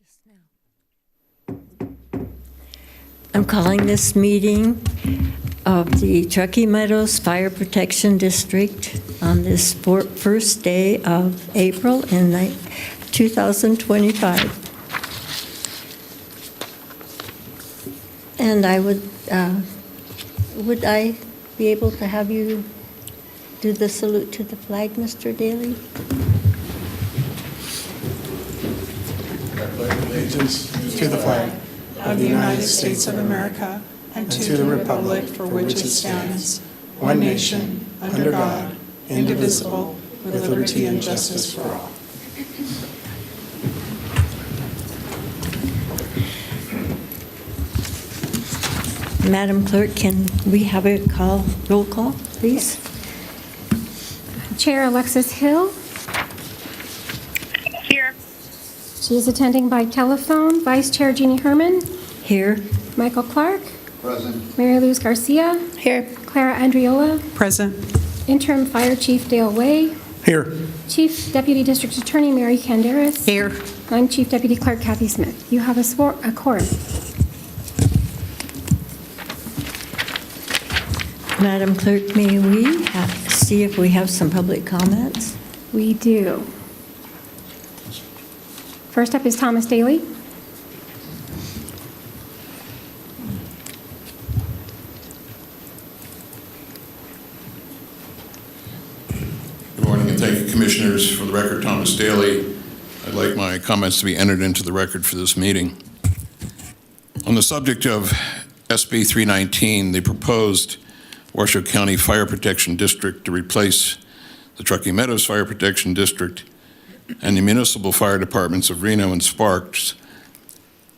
this now. I'm calling this meeting of the Truckee Meadows Fire Protection District on this first day of April in 2025. And I would I be able to have you do the salute to the flag, Mr. Daly? Allegiance to the flag of the United States of America and to the republic for which it stands, one nation, under God, indivisible, with liberty and justice for all. Madam Clerk, can we have a roll call, please? Chair Alexis Hill. Here. She is attending by telephone. Vice Chair Jeannie Herman. Here. Michael Clark. Present. Mary Luz Garcia. Here. Clara Andriola. Present. Interim Fire Chief Dale Way. Here. Chief Deputy District Attorney Mary Canderas. Here. I'm Chief Deputy Clerk Kathy Smith. You have a quorum. Madam Clerk, may we see if we have some public comments? We do. First up is Thomas Daly. Good morning, and thank you, Commissioners. For the record, Thomas Daly. I'd like my comments to be entered into the record for this meeting. On the subject of SB 319, the proposed Washoe County Fire Protection District to replace the Truckee Meadows Fire Protection District and the municipal fire departments of Reno and Sparks.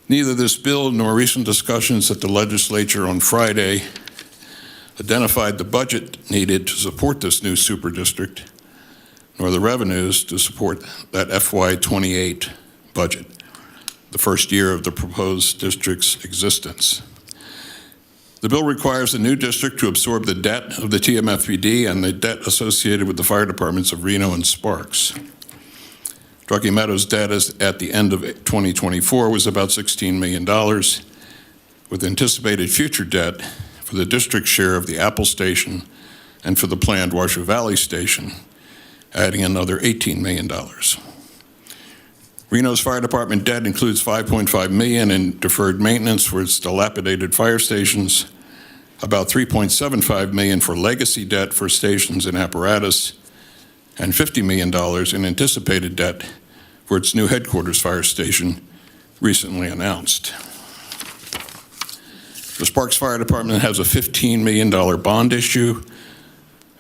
Neither this bill nor recent discussions at the legislature on Friday identified the budget needed to support this new super district, nor the revenues to support that FY28 budget, the first year of the proposed district's existence. The bill requires the new district to absorb the debt of the TMFPD and the debt associated with the fire departments of Reno and Sparks. Truckee Meadows' debt at the end of 2024 was about $16 million, with anticipated future debt for the district share of the Apple Station and for the planned Washoe Valley Station, adding another $18 million. Reno's fire department debt includes $5.5 million in deferred maintenance for its dilapidated fire stations, about $3.75 million for legacy debt for stations and apparatus, and $50 million in anticipated debt for its new headquarters fire station, recently announced. The Sparks Fire Department has a $15 million bond issue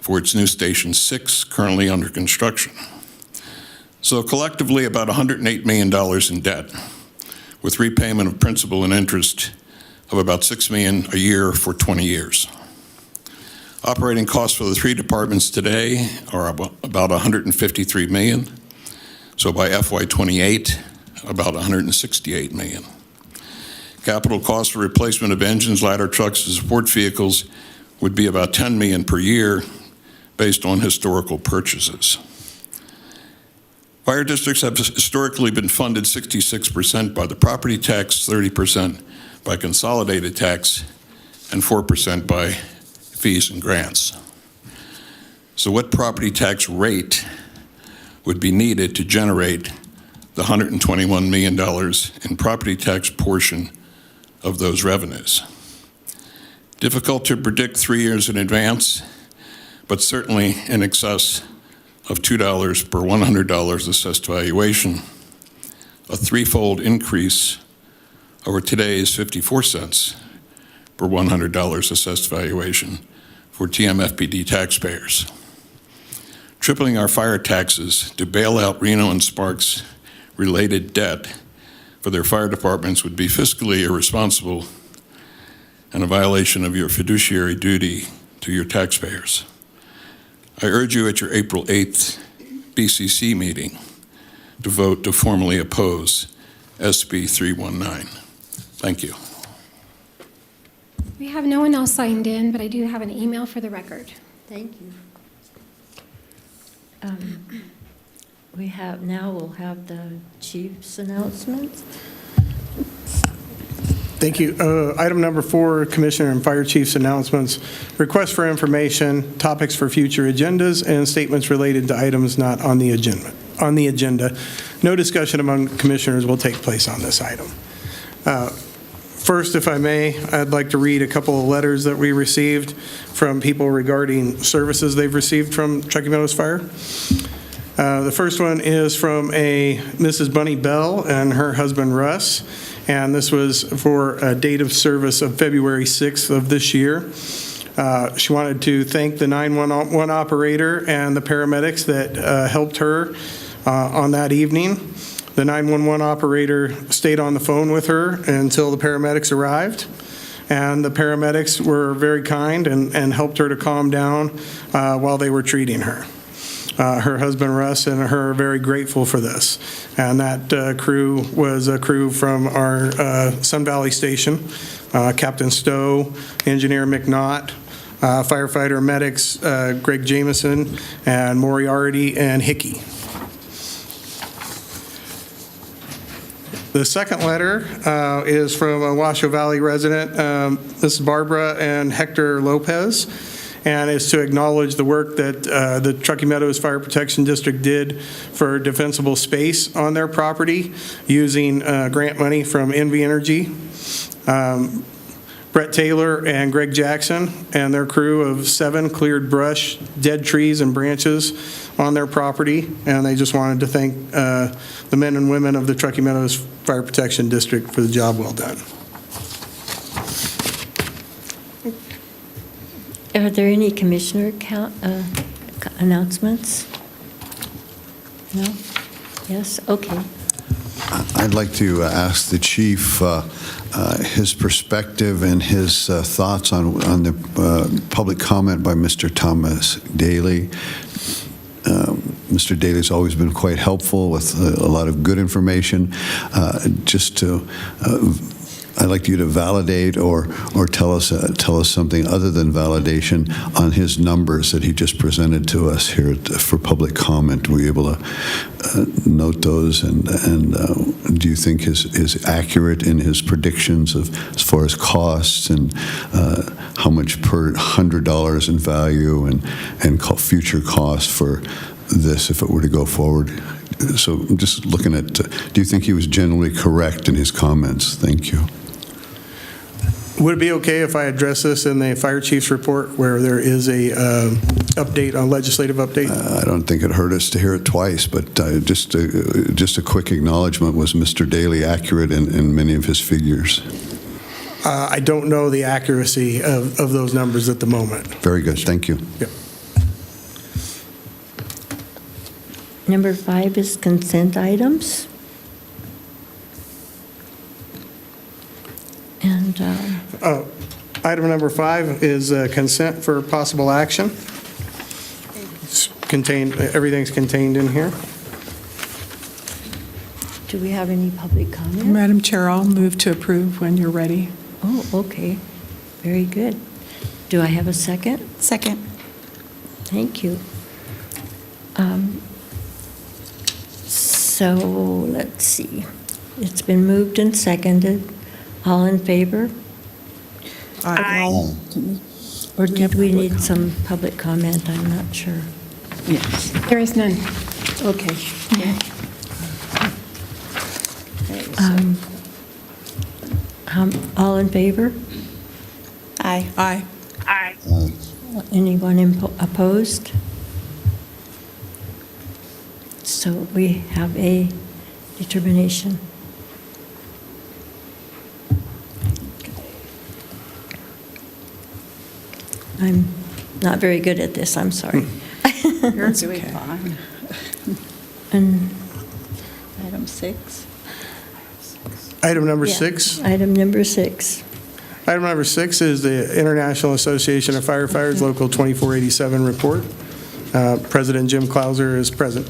for its new Station 6, currently under construction. So collectively, about $108 million in debt, with repayment of principal and interest of about $6 million a year for 20 years. Operating costs for the three departments today are about $153 million. So by FY28, about $168 million. Capital costs for replacement of engines, ladder trucks, and support vehicles would be about $10 million per year based on historical purchases. Fire districts have historically been funded 66% by the property tax, 30% by consolidated tax, and 4% by fees and grants. So what property tax rate would be needed to generate the $121 million in property tax portion of those revenues? Difficult to predict 3 years in advance, but certainly in excess of $2 per $100 assessed valuation, a threefold increase over today's 54 cents per $100 assessed valuation for TMFPD taxpayers. Tripling our fire taxes to bail out Reno and Sparks related debt for their fire departments would be fiscally irresponsible and a violation of your fiduciary duty to your taxpayers. I urge you at your April 8th BCC meeting to vote to formally oppose SB 319. Thank you. We have no one else signed in, but I do have an email for the record. Thank you. We'll have the chief's announcements. Thank you. Item number 4, Commissioner and Fire Chief's announcements. Request for information, topics for future agendas, and statements related to items not on the agenda. No discussion among commissioners will take place on this item. First, if I may, I'd like to read a couple of letters that we received from people regarding services they've received from Truckee Meadows Fire. The first one is from a Mrs. Bunny Bell and her husband Russ, and this was for a date of service of February 6th of this year. She wanted to thank the 911 operator and the paramedics that helped her on that evening. The 911 operator stayed on the phone with her until the paramedics arrived, and the paramedics were very kind and helped her to calm down while they were treating her. Her husband Russ and her are very grateful for this. And that crew was a crew from our Sun Valley station, Captain Stowe, Engineer McNaught, firefighter medics Greg Jameson, and Moriarty and Hickey. The second letter is from a Washoe Valley resident, this is Barbara and Hector Lopez, and is to acknowledge the work that the Truckee Meadows Fire Protection District did for defensible space on their property using grant money from Envy Energy. Brett Taylor and Greg Jackson and their crew of 7 cleared brush, dead trees, and branches on their property, and they just wanted to thank the men and women of the Truckee Meadows Fire Protection District for the job well done. Are there any commissioner announcements? No? Yes? Okay. I'd like to ask the chief his perspective and his thoughts on the public comment by Mr. Thomas Daly. Mr. Daly's always been quite helpful with a lot of good information. I'd like you to validate or tell us something other than validation on his numbers that he just presented to us here for public comment. Were you able to note those, and do you think is accurate in his predictions of as far as costs and how much per $100 in value and future costs for this if it were to go forward? So I'm just looking at, do you think he was generally correct in his comments? Thank you. Would it be okay if I address this in the fire chief's report where there is a update on legislative update? I don't think it hurt us to hear it twice, but just a quick acknowledgement. Was Mr. Daly accurate in many of his figures? I don't know the accuracy of those numbers at the moment. Very good. Thank you. Yep. Number 5 is consent items. And Item number 5 is consent for possible action. It's contained, everything's contained in here. do we have any public comment? Madam Chair, I'll move to approve when you're ready. Oh, okay. Very good. Do I have a second? Second. Thank you. So let's see. It's been moved and seconded. All in favor? Aye. Or did we need some public comment? I'm not sure. Yes. There is none. Okay. All in favor? Aye. Aye. Anyone opposed? So we have a determination. I'm not very good at this, I'm sorry. You're doing fine. And Item 6. Item number yeah, 6. Item number 6. Item number 6 is the International Association of Firefighters Local 2487 report. President Jim Clauser is present.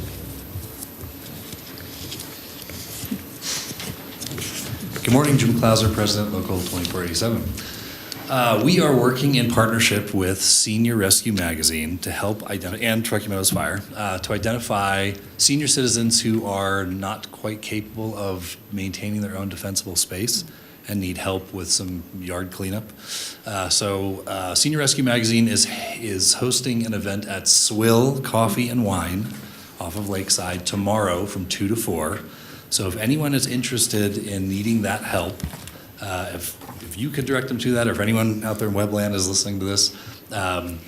Good morning, Jim Clauser, President, Local 2487. We are working in partnership with Senior Rescue Magazine to help identify, and Truckee Meadows Fire, to identify senior citizens who are not quite capable of maintaining their own defensible space and need help with some yard cleanup. So Senior Rescue Magazine is hosting an event at Swill Coffee and Wine off of Lakeside tomorrow from 2 to 4. So if anyone is interested in needing that help, if you could direct them to that, or if anyone out there in Webland is listening to this,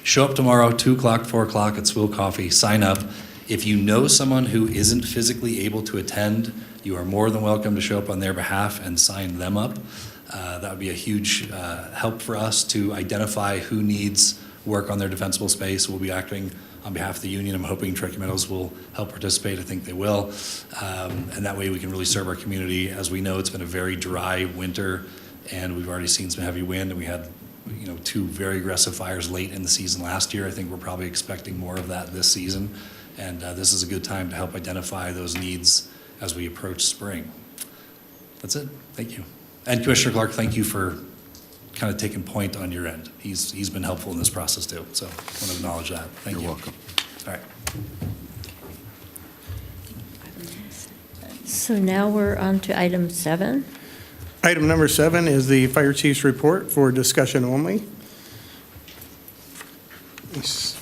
show up tomorrow, 2 o'clock, 4 o'clock at Swill Coffee, sign up. If you know someone who isn't physically able to attend, you are more than welcome to show up on their behalf and sign them up. That would be a huge help for us to identify who needs work on their defensible space. We'll be acting on behalf of the union. I'm hoping Truckee Meadows will help participate. I think they will. And that way we can really serve our community. As we know, it's been a very dry winter, and we've already seen some heavy wind, and we had 2 very aggressive fires late in the season last year. I think we're probably expecting more of that this season. And this is a good time to help identify those needs as we approach spring. That's it. Thank you. And Commissioner Clark, thank you for kind of taking point on your end. He's been helpful in this process too. So I want to acknowledge that. Thank you. You're welcome. All right. So now we're on to item 7. Item number 7 is the fire chief's report for discussion only. Let's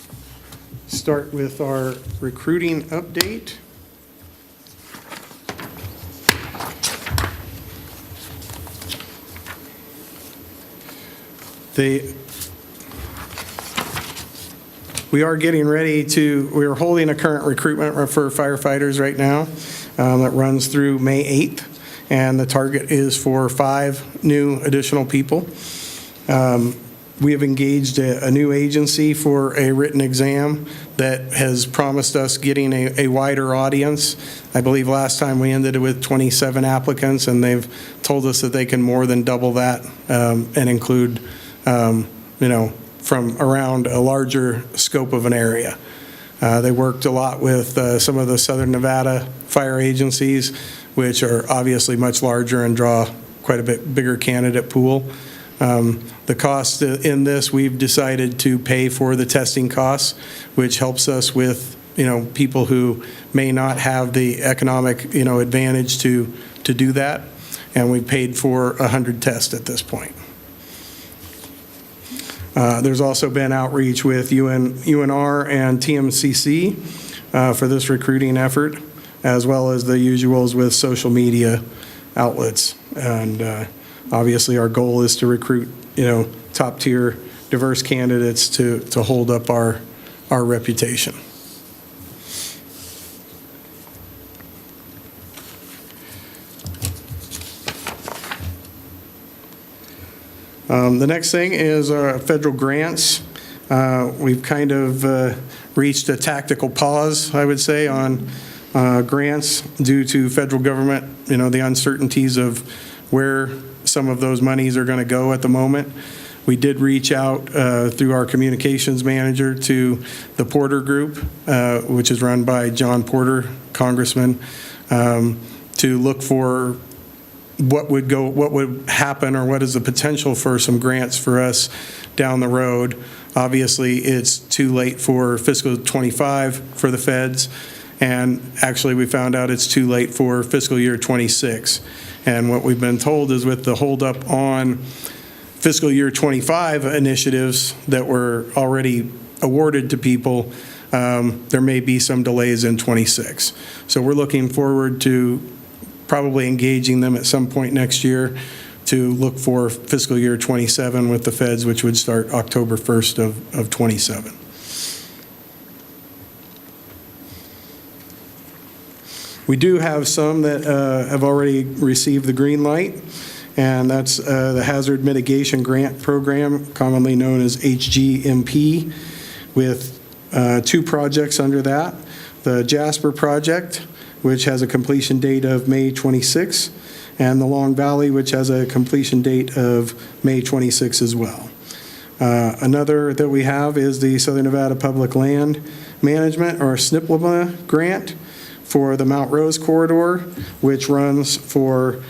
start with our recruiting update. We are getting ready we are holding a current recruitment for firefighters right now that runs through May 8th, and the target is for 5 new additional people. We have engaged a new agency for a written exam that has promised us getting a wider audience. I believe last time we ended with 27 applicants, and they've told us that they can more than double that and include from around a larger scope of an area. They worked a lot with some of the Southern Nevada fire agencies, which are obviously much larger and draw quite a bit bigger candidate pool. The cost in this, we've decided to pay for the testing costs, which helps us with people who may not have the economic advantage to do that, and we paid for 100 tests at this point. There's also been outreach with UNR and TMCC for this recruiting effort, as well as the usuals with social media outlets. And obviously our goal is to recruit, top tier diverse candidates to hold up our reputation. The next thing is our federal grants. We've kind of reached a tactical pause, I would say, on grants due to federal government, the uncertainties of where some of those monies are going to go at the moment. We did reach out through our communications manager to the Porter Group, which is run by John Porter, Congressman, to look for what would happen, or what is the potential for some grants for us down the road. Obviously, it's too late for fiscal 25 for the feds, and actually we found out it's too late for fiscal year 26. And what we've been told is with the holdup on fiscal year 25 initiatives that were already awarded to people, there may be some delays in 26. So we're looking forward to probably engaging them at some point next year to look for fiscal year 27 with the feds, which would start October 1st of 27. We do have some that have already received the green light, and that's the Hazard Mitigation Grant Program, commonly known as HGMP, with 2 projects under that. The Jasper Project, which has a completion date of May 26, and the Long Valley, which has a completion date of May 26 as well. Another that we have is the Southern Nevada Public Land Management, or SNPLMA grant, for the Mount Rose corridor, which runs for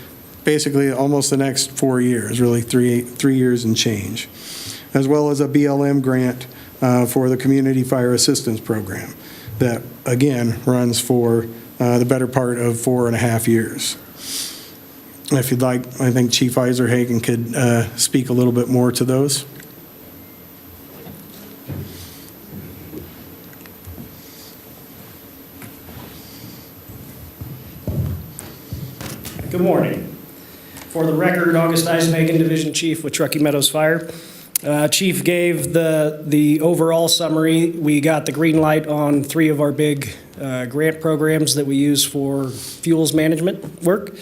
basically almost the next 4 years, really 3 years and change, as well as a BLM grant for the Community Fire Assistance Program that, again, runs for the better part of 4.5 years. If you'd like, I think Chief Eiserhagen could speak a little bit more to those. Good morning. For the record, August Eisenhagen, Division Chief with Truckee Meadows Fire. Chief gave the overall summary. We got the green light on 3 of our big grant programs that we use for fuels management work.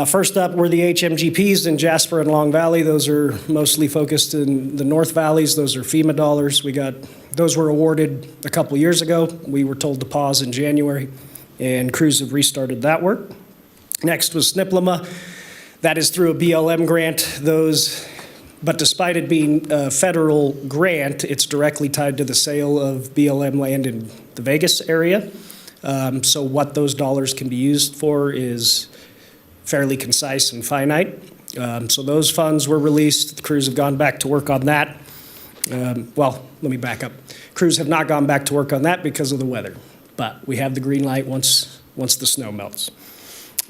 First up were the HMGPs in Jasper and Long Valley. Those are mostly focused in the North Valleys. Those are FEMA dollars. Those were awarded a couple years ago. We were told to pause in January, and crews have restarted that work. Next was SNPLMA. That is through a BLM grant. But despite it being a federal grant, it's directly tied to the sale of BLM land in the Vegas area. So what those dollars can be used for is fairly concise and finite. So those funds were released. The crews have gone back to work on that. Well, let me back up. Crews have not gone back to work on that because of the weather, but we have the green light once the snow melts.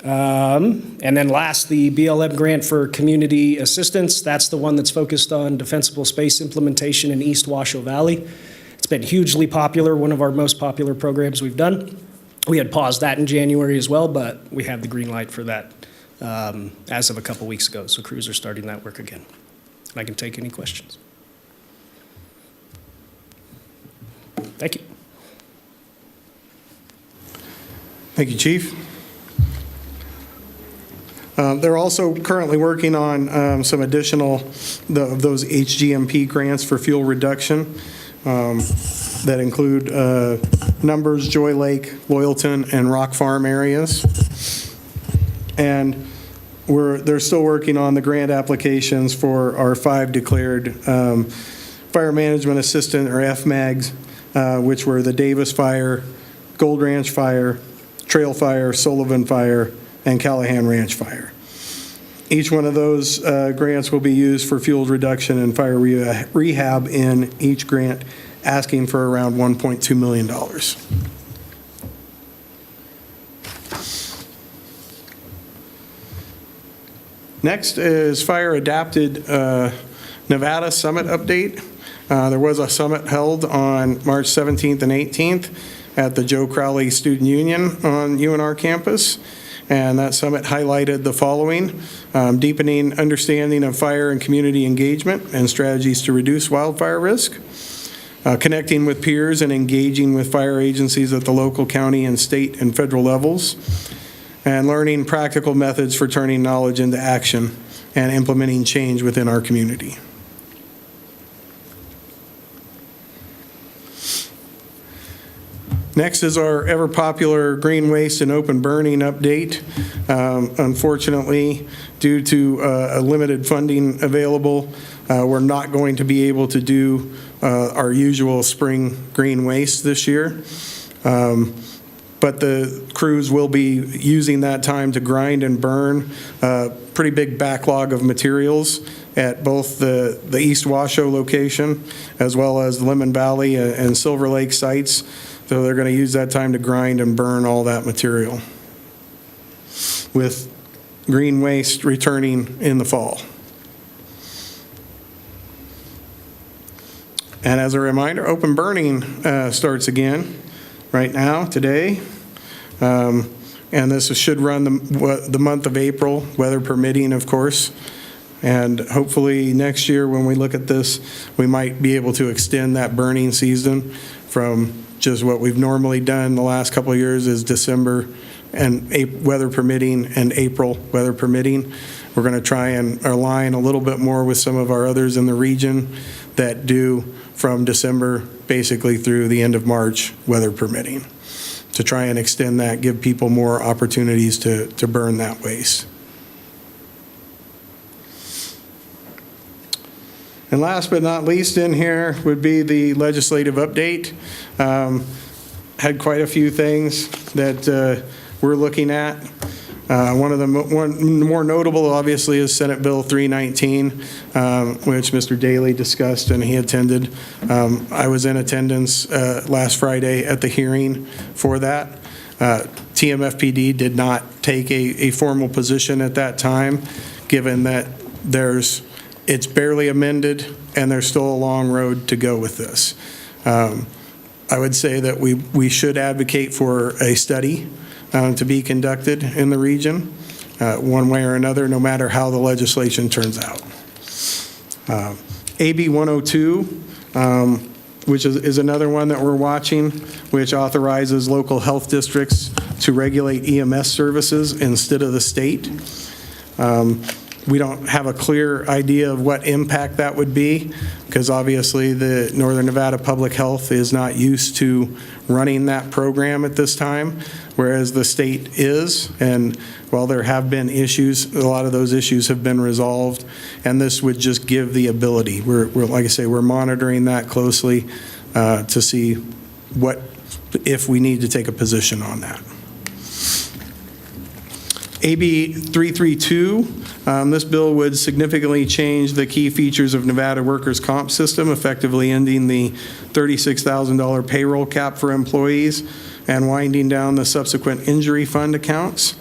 And then last, the BLM grant for community assistance. That's the one that's focused on defensible space implementation in East Washoe Valley. It's been hugely popular, one of our most popular programs we've done. We had paused that in January as well, but we have the green light for that as of a couple weeks ago. So crews are starting that work again. And I can take any questions. Thank you. Thank you, Chief. They're also currently working on some additional of those HGMP grants for fuel reduction that include Numbers, Joy Lake, Loyalton, and Rock Farm areas. And they're still working on the grant applications for our 5 declared Fire Management Assistant, or FMAGs, which were the Davis Fire, Gold Ranch Fire, Trail Fire, Sullivan Fire, and Callahan Ranch Fire. Each one of those grants will be used for fuel reduction and fire rehab in each grant, asking for around $1.2 million. Next is Fire Adapted Nevada Summit update. There was a summit held on March 17th and 18th at the Joe Crowley Student Union on UNR campus. And that summit highlighted the following: deepening understanding of fire and community engagement and strategies to reduce wildfire risk, connecting with peers and engaging with fire agencies at the local, county, and state and federal levels, and learning practical methods for turning knowledge into action and implementing change within our community. Next is our ever-popular green waste and open burning update. Unfortunately, due to a limited funding available, we're not going to be able to do our usual spring green waste this year. But the crews will be using that time to grind and burn a pretty big backlog of materials at both the East Washoe location as well as the Lemon Valley and Silver Lake sites. So they're going to use that time to grind and burn all that material, with green waste returning in the fall. And as a reminder, open burning starts again right now, today. And this should run the month of April, weather permitting, of course. And hopefully next year when we look at this, we might be able to extend that burning season from just what we've normally done the last couple of years is December and weather permitting and April weather permitting. We're going to try and align a little bit more with some of our others in the region that do from December basically through the end of March weather permitting, to try and extend that, give people more opportunities to burn that waste. And last but not least in here would be the legislative update. Had quite a few things that we're looking at. One of the more notable, obviously, is Senate Bill 319, which Mr. Daly discussed and he attended. I was in attendance last Friday at the hearing for that. TMFPD did not take a formal position at that time, given that it's barely amended and there's still a long road to go with this. I would say that we should advocate for a study to be conducted in the region, one way or another, no matter how the legislation turns out. AB 102, which is another one that we're watching, which authorizes local health districts to regulate EMS services instead of the state. We don't have a clear idea of what impact that would be, because obviously the Northern Nevada Public Health is not used to running that program at this time, whereas the state is. And while there have been issues, a lot of those issues have been resolved, and this would just give the ability. We're like I say, we're monitoring that closely to see if we need to take a position on that. AB 332, this bill would significantly change the key features of Nevada workers' comp system, effectively ending the $36,000 payroll cap for employees and winding down the subsequent injury fund accounts.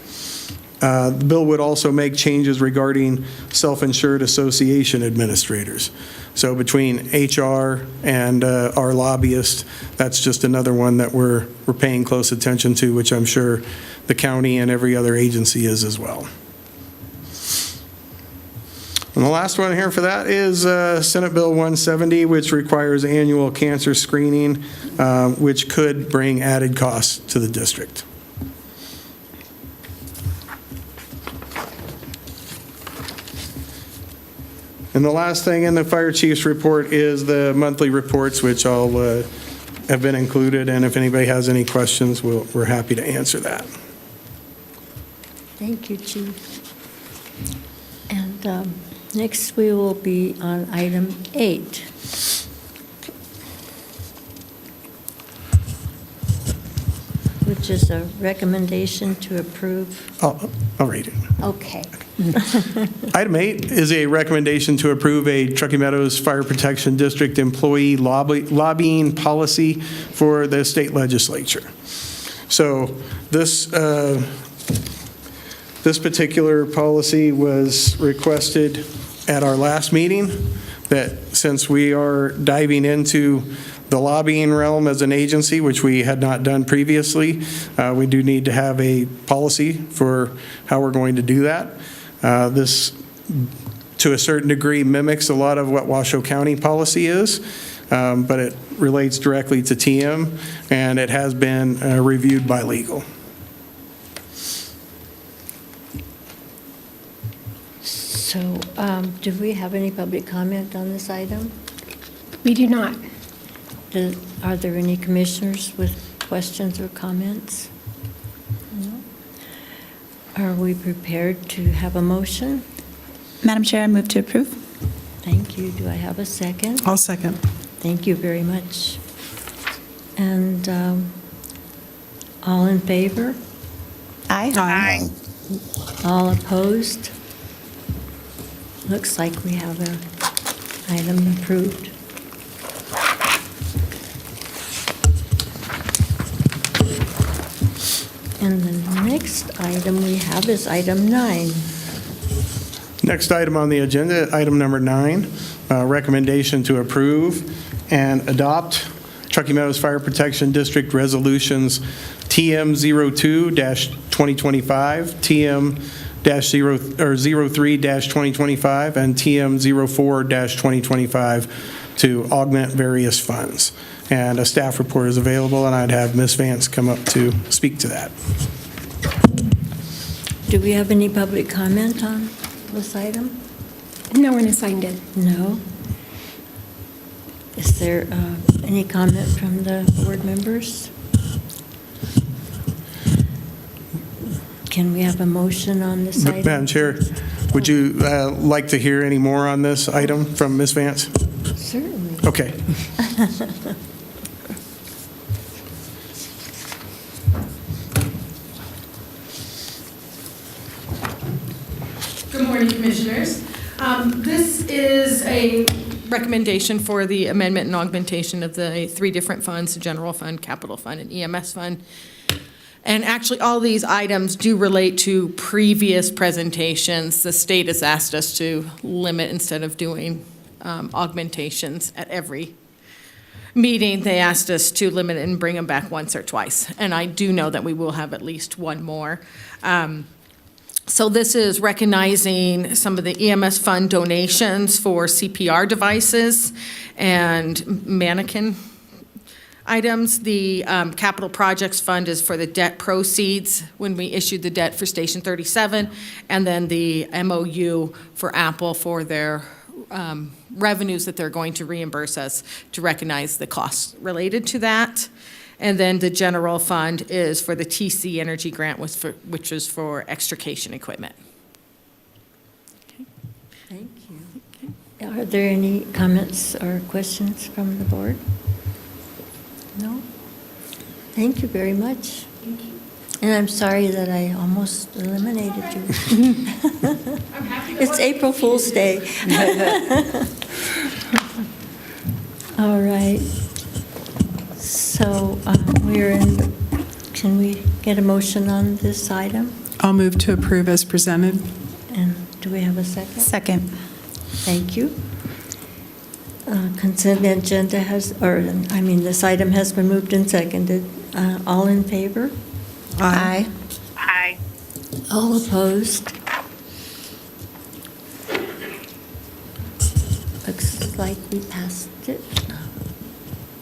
The bill would also make changes regarding self-insured association administrators. So between HR and our lobbyist, that's just another one that we're paying close attention to, which I'm sure the county and every other agency is as well. And the last one here for that is Senate Bill 170, which requires annual cancer screening, which could bring added costs to the district. And the last thing in the fire chief's report is the monthly reports, which all have been included. And if anybody has any questions, we're happy to answer that. Thank you, Chief. And next we will be on item 8. Which is a recommendation to approve. I'll read it. Okay. Item 8 is a recommendation to approve a Truckee Meadows Fire Protection District employee lobbying policy for the state legislature. So this particular policy was requested at our last meeting, that since we are diving into the lobbying realm as an agency, which we had not done previously, we do need to have a policy for how we're going to do that. This, to a certain degree, mimics a lot of what Washoe County policy is, but it relates directly to TM, and it has been reviewed by legal. So do we have any public comment on this item? We do not. Are there any commissioners with questions or comments? No? Are we prepared to have a motion? Madam Chair, I move to approve. Thank you. Do I have a second? I'll second. Thank you very much. And all in favor? Aye. Aye. All opposed? Looks like we have an item approved. And the next item we have is item 9. Next item on the agenda, item number 9, recommendation to approve and adopt Truckee Meadows Fire Protection District Resolutions TM02-2025, TM-03-2025, and TM04-2025 to augment various funds. And a staff report is available, and I'd have Ms. Vance come up to speak to that. Do we have any public comment on this item? No one has signed in. No. Is there any comment from the board members? Can we have a motion on this item? Madam Chair, would you like to hear any more on this item from Ms. Vance? Certainly. Okay. morning, Commissioners. This is a recommendation for the amendment and augmentation of the 3 different funds, the general fund, capital fund, and EMS fund. And actually, all these items do relate to previous presentations. The state has asked us to limit, instead of doing augmentations at every meeting, they asked us to limit it and bring them back once or twice. And I do know that we will have at least one more. So this is recognizing some of the EMS fund donations for CPR devices and mannequin items. The capital projects fund is for the debt proceeds when we issued the debt for Station 37, and then the MOU for Apple for their revenues that they're going to reimburse us to recognize the costs related to that. And then the general fund is for the TC Energy grant, which is for extrication equipment. Okay. Thank you. Are there any comments or questions from the board? No? Thank you very much. Thank you. And I'm sorry that I almost eliminated you. I'm happy to It's work April with you. Fool's Day. All right. So can we get a motion on this item? I'll move to approve as presented. And do we have a second? Second. Thank you. Consent agenda this item has been moved and seconded. All in favor? Aye. Aye. All opposed? Looks like we passed it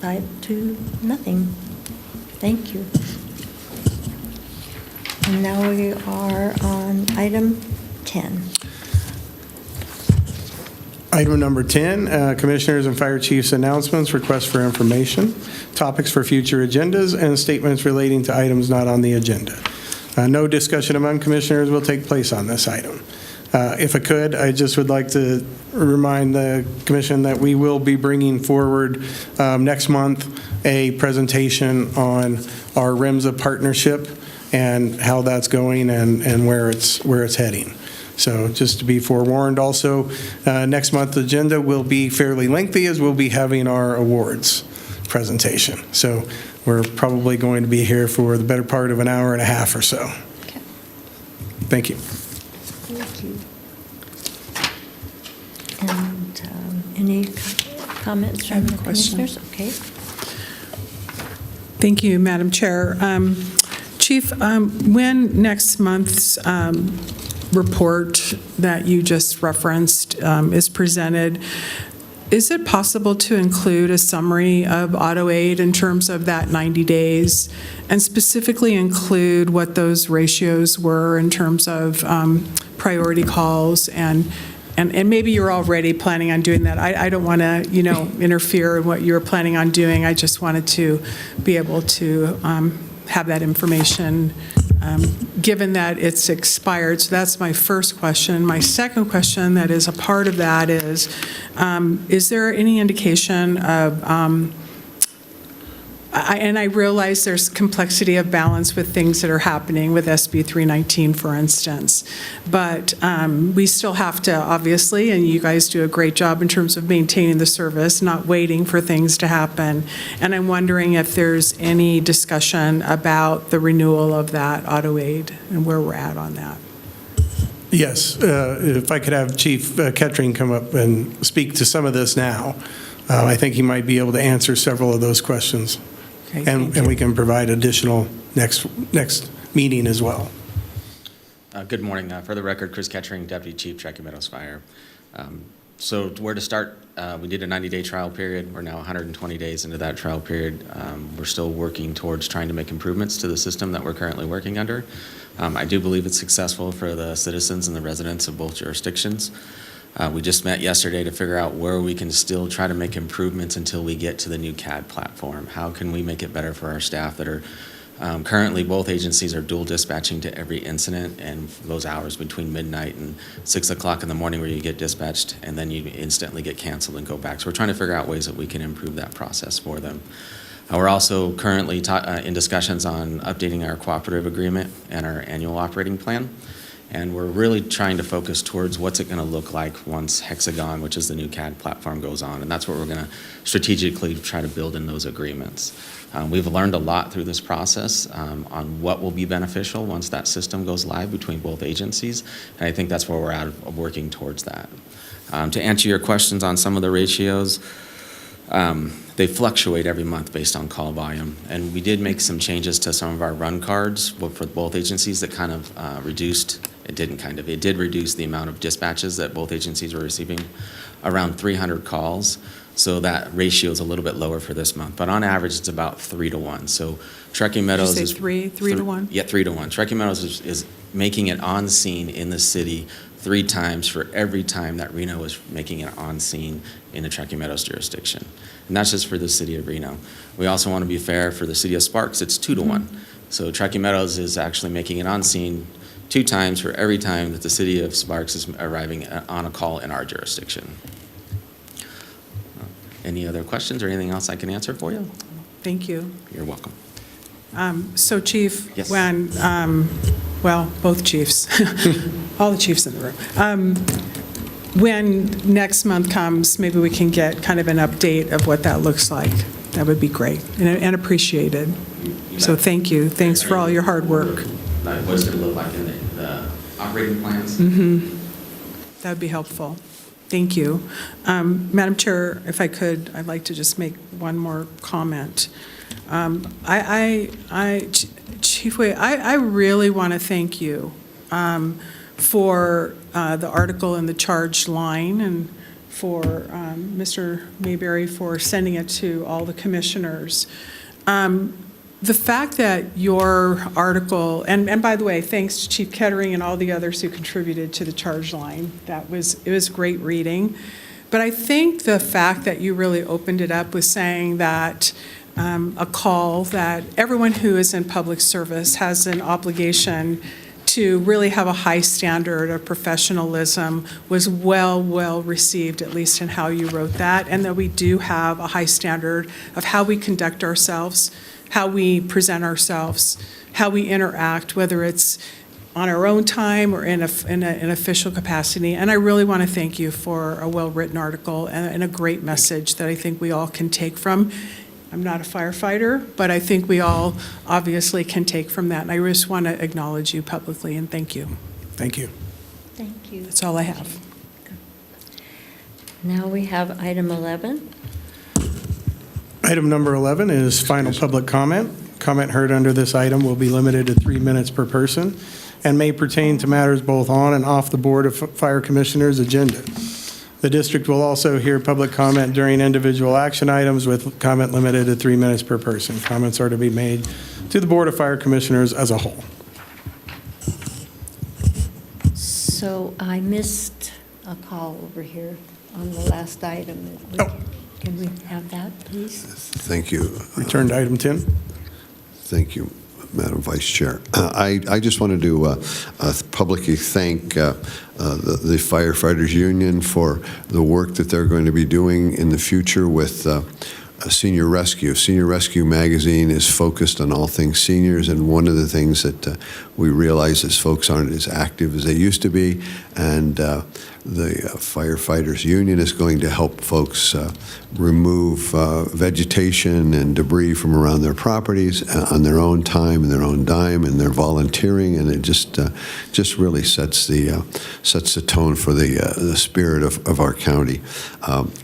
5-0. Thank you. And now we are on item 10. Item number 10, Commissioners and Fire Chiefs announcements, requests for information, topics for future agendas, and statements relating to items not on the agenda. No discussion among Commissioners will take place on this item. If I could, I just would like to remind the Commission that we will be bringing forward next month a presentation on our RIMSA partnership and how that's going and where it's heading. So just to be forewarned. Also, next month's agenda will be fairly lengthy, as we'll be having our awards presentation. So we're probably going to be here for the better part of an hour and a half or so. Okay. Thank you. Thank you. And any comments from the Commissioners? Okay. Thank you, Madam Chair. Chief, when next month's report that you just referenced is presented, is it possible to include a summary of auto aid in terms of that 90 days, and specifically include what those ratios were in terms of priority calls, and maybe you're already planning on doing that. I don't want to, interfere in what you're planning on doing. I just wanted to be able to have that information given that it's expired. So that's my first question. My second question that is a part of that is there any indication of, and I realize there's complexity of balance with things that are happening with SB 319, for instance, but we still have to, obviously, and you guys do a great job in terms of maintaining the service, not waiting for things to happen. And I'm wondering if there's any discussion about the renewal of that auto aid and where we're at on that. Yes, if I could have Chief Kettering come up and speak to some of this now, I think he might be able to answer several of those questions. Okay, And we can provide additional next meeting as well. Good morning. For the record, Chris Kettering, Deputy Chief, Truckee Meadows Fire. So where to start? We did a 90-day trial period. We're now 120 days into that trial period. We're still working towards trying to make improvements to the system that we're currently working under. I do believe it's successful for the citizens and the residents of both jurisdictions. We just met yesterday to figure out where we can still try to make improvements until we get to the new CAD platform. How can we make it better for our staff that are currently, both agencies are dual dispatching to every incident, and those hours between midnight and 6 o'clock in the morning where you get dispatched and then you instantly get canceled and go back. So we're trying to figure out ways that we can improve that process for them. We're also currently in discussions on updating our cooperative agreement and our annual operating plan. And we're really trying to focus towards what's it going to look like once Hexagon, which is the new CAD platform, goes on. And that's what we're going to strategically try to build in those agreements. We've learned a lot through this process on what will be beneficial once that system goes live between both agencies. And I think that's where we're at of working towards that. To answer your questions on some of the ratios, they fluctuate every month based on call volume. And we did make some changes to some of our run cards for both agencies that kind of reduced, it did reduce the amount of dispatches that both agencies were receiving, around 300 calls. So that ratio is a little bit lower for this month. But on average, it's about 3 to 1. So Truckee Meadows Did you is... say three to 1? Yeah, 3 to 1. Truckee Meadows is making it on scene in the city 3 times for every time that Reno is making it on scene in the Truckee Meadows jurisdiction. And that's just for the city of Reno. We also want to be fair for the city of Sparks, it's 2 to 1. So Truckee Meadows is actually making it on scene 2 times for every time that the city of Sparks is arriving on a call in our jurisdiction. Any other questions or anything else I can answer for you? Thank you. You're welcome. So Chief, Yes. when, well, both chiefs, all the chiefs in the room, when next month comes, maybe we can get kind of an update of what that looks like. That would be great and appreciated. So thank you. Thanks for all your hard work. Like, what's it look like in the operating plans? That would be helpful. Thank you. Madam Chair, if I could, I'd like to just make one more comment. Chief Way, I really want to thank you for the article in the charge line and for Mr. Mayberry for sending it to all the commissioners. The fact that your article, and by the way, thanks to Chief Kettering and all the others who contributed to the charge line, it was great reading. But I think the fact that you really opened it up with saying that a call that everyone who is in public service has an obligation to really have a high standard of professionalism was well received, at least in how you wrote that, and that we do have a high standard of how we conduct ourselves, how we present ourselves, how we interact, whether it's on our own time or in an official capacity. And I really want to thank you for a well-written article and a great message that I think we all can take from. I'm not a firefighter, but I think we all obviously can take from that. And I just want to acknowledge you publicly and thank you. Thank you. Thank you. That's all I have. Now we have item 11. Item number 11 is final public comment. Comment heard under this item will be limited to 3 minutes per person and may pertain to matters both on and off the Board of Fire Commissioners' agenda. The district will also hear public comment during individual action items with comment limited to 3 minutes per person. Comments are to be made to the Board of Fire Commissioners as a whole. So I missed a call over here on the last item. Can we have that, please? Thank you. Return to item 10. Thank you, Madam Vice Chair. I just wanted to publicly thank the Firefighters Union for the work that they're going to be doing in the future with Senior Rescue. Senior Rescue magazine is focused on all things seniors, and one of the things that we realize is folks aren't as active as they used to be, and the Firefighters Union is going to help folks remove vegetation and debris from around their properties on their own time and their own dime, and they're volunteering, and it just really sets the tone for the spirit of our county.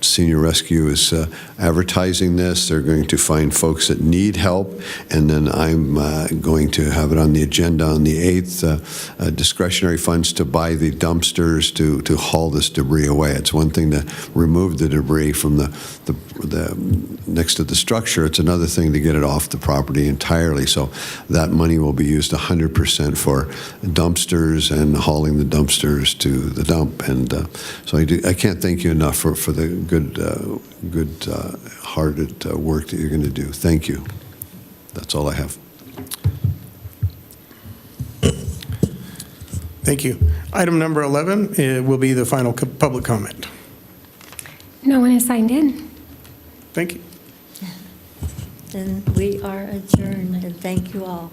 Senior Rescue is advertising this. They're going to find folks that need help, and then I'm going to have it on the agenda on the 8th, discretionary funds to buy the dumpsters to haul this debris away. It's one thing to remove the debris from the next to the structure. It's another thing to get it off the property entirely. So that money will be used 100% for dumpsters and hauling the dumpsters to the dump. And so I can't thank you enough for the good-hearted work that you're going to do. Thank you. That's all I have. Thank you. Item number 11 will be the final public comment. No one has signed in. Thank you. Then we are adjourned, and thank you all.